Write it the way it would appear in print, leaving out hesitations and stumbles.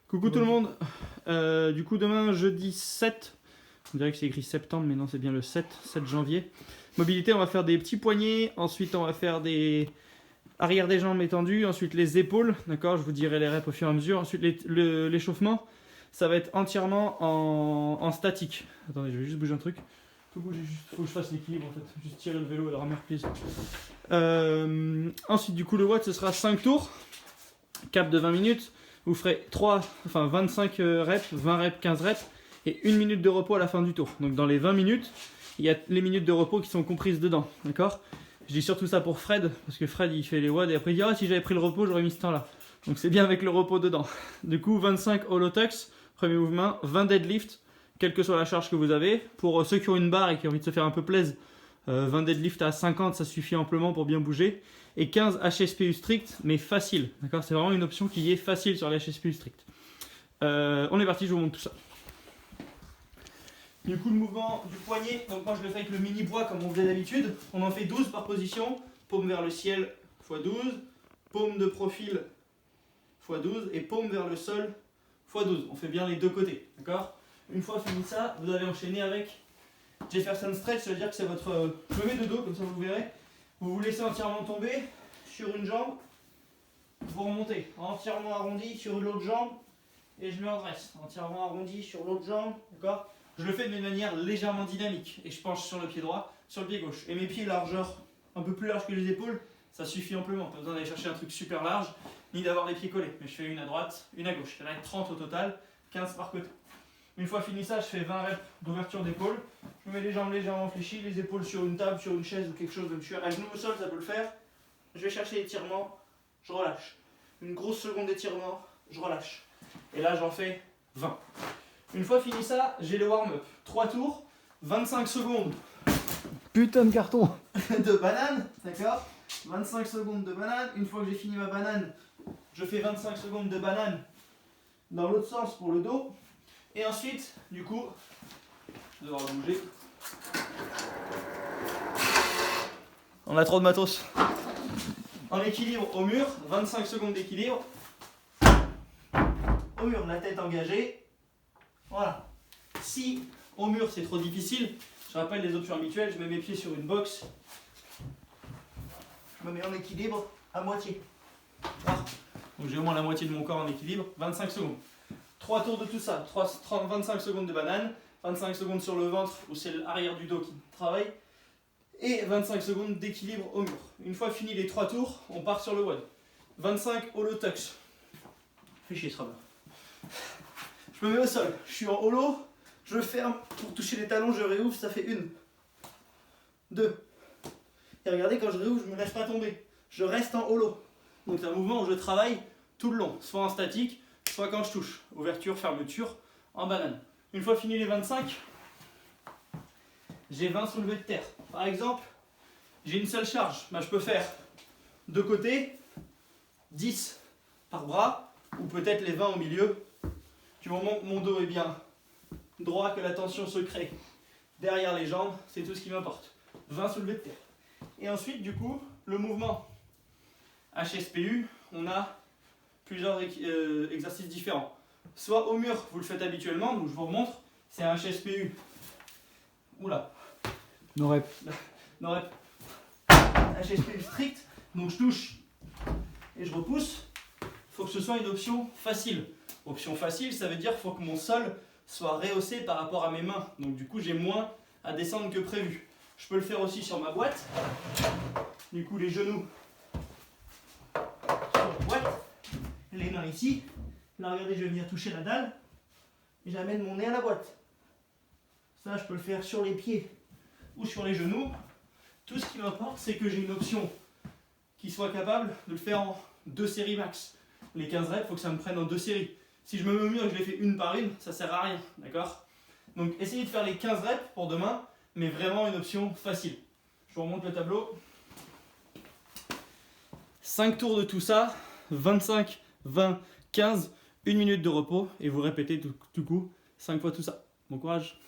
Coucou tout le monde. Du coup, demain, jeudi 7, on dirait que c'est écrit septembre, mais non, c'est bien le 7 janvier. Mobilité, on va faire des petits poignets. Ensuite, on va faire des arrière des jambes étendues. Ensuite, les épaules. D'accord, je vous dirai les reps au fur et à mesure. Ensuite, l'échauffement, ça va être entièrement en statique. Attendez, je vais juste bouger un truc. Faut que je fasse l'équilibre en fait. Juste tirer le vélo et le rameur, please. Ensuite, du coup, le watt, ce sera 5 tours. Cap de 20 minutes. Vous ferez 25 reps, 20 reps, 15 reps et 1 minute de repos à la fin du tour. Donc dans les 20 minutes, il y a les minutes de repos qui sont comprises dedans. D'accord ? Je dis surtout ça pour Fred, parce que Fred il fait les WOD et après il dit ah, si j'avais pris le repos, j'aurais mis ce temps-là. Donc c'est bien avec le repos dedans. Du coup, 25 hollow tucks, premier mouvement, 20 deadlift, quelle que soit la charge que vous avez. Pour ceux qui ont une barre et qui ont envie de se faire un peu plaisir, 20 deadlift à 50, ça suffit amplement pour bien bouger. Et 15 HSPU strict, mais facile. D'accord ? C'est vraiment une option qui est facile sur les HSPU strict. On est parti, je vous montre tout ça. Du coup, le mouvement du poignet, donc moi je le fais avec le mini bois comme on faisait d'habitude. On en fait 12 par position. Paume vers le ciel x 12. Paume de profil x 12. Et paume vers le sol x 12. On fait bien les deux côtés. D'accord ? Une fois fini ça, vous allez enchaîner avec Jefferson Stretch. Ça veut dire que c'est votre levé de dos, comme ça vous verrez. Vous vous laissez entièrement tomber sur une jambe, vous remontez entièrement arrondi sur l'autre jambe et je me redresse, entièrement arrondi sur l'autre jambe, d'accord ? Je le fais de manière légèrement dynamique et je penche sur le pied droit, sur le pied gauche. Et mes pieds largeur, un peu plus large que les épaules, ça suffit amplement, pas besoin d'aller chercher un truc super large, ni d'avoir les pieds collés. Mais je fais une à droite, une à gauche, il y en a 30 au total, 15 par côté. Une fois fini ça, je fais 20 reps d'ouverture d'épaule. Je me mets les jambes légèrement fléchies, les épaules sur une table, sur une chaise ou quelque chose. Je suis à genoux au sol, ça peut le faire. Je vais chercher l'étirement, je relâche. Une grosse seconde d'étirement, je relâche. Et là, j'en fais 20. Une fois fini ça, j'ai le warm-up. 3 tours, 25 secondes. Putain de carton. De banane, d'accord ? 25 secondes de banane. Une fois que j'ai fini ma banane, je fais 25 secondes de banane dans l'autre sens pour le dos. Et ensuite, du coup, je vais devoir bouger. On a trop de matos. En équilibre au mur, 25 secondes d'équilibre. Au mur, la tête engagée. Voilà. Si au mur c'est trop difficile, je rappelle les options habituelles, je mets mes pieds sur une box. Je me mets en équilibre à moitié. Voilà. Donc j'ai au moins la moitié de mon corps en équilibre, 25 secondes. 3 tours de tout ça, 25 secondes de banane, 25 secondes sur le ventre où c'est l'arrière du dos qui travaille et 25 secondes d'équilibre au mur. Une fois fini les 3 tours, on part sur le WOD. 25 hollow tucks. Fais chier ce rameur. Je me mets au sol, je suis en hollow, je ferme pour toucher les talons, je réouvre, ça fait 1, 2. Et regardez, quand je réouvre, je ne me laisse pas tomber. Je reste en hollow. Donc c'est un mouvement où je travaille tout le long, soit en statique, soit quand je touche. Ouverture, fermeture, en banane. Une fois fini les 25, j'ai 20 soulevés de terre. Par exemple, j'ai une seule charge. Je peux faire de côté, 10 par bras, ou peut-être les 20 au milieu. Du moment que mon dos est bien droit, que la tension se crée derrière les jambes, c'est tout ce qui m'importe. 20 soulevés de terre. Et ensuite, du coup, le mouvement HSPU, on a plusieurs exercices différents. Soit au mur, vous le faites habituellement, donc je vous remontre, c'est un HSPU. Oula. No rep. No rep. HSPU strict, donc je touche et je repousse. Il faut que ce soit une option facile. Option facile, ça veut dire qu'il faut que mon sol soit rehaussé par rapport à mes mains. Donc du coup, j'ai moins à descendre que prévu. Je peux le faire aussi sur ma boîte. Du coup, les genoux sur la boîte. Les mains ici. Là, regardez, je vais venir toucher la dalle. Et j'amène mon nez à la boîte. Ça, je peux le faire sur les pieds ou sur les genoux. Tout ce qui m'importe, c'est que j'ai une option qui soit capable de le faire en 2 séries max. Les 15 reps, il faut que ça me prenne en 2 séries. Si je me mets au mur et que je les fais une par une, ça sert à rien, d'accord ? Donc essayez de faire les 15 reps pour demain, mais vraiment une option facile. Je vous remonte le tableau. 5 tours de tout ça, 25, 20, 15, 1 minute de repos, et vous répétez tout coup 5 fois tout ça. Bon courage.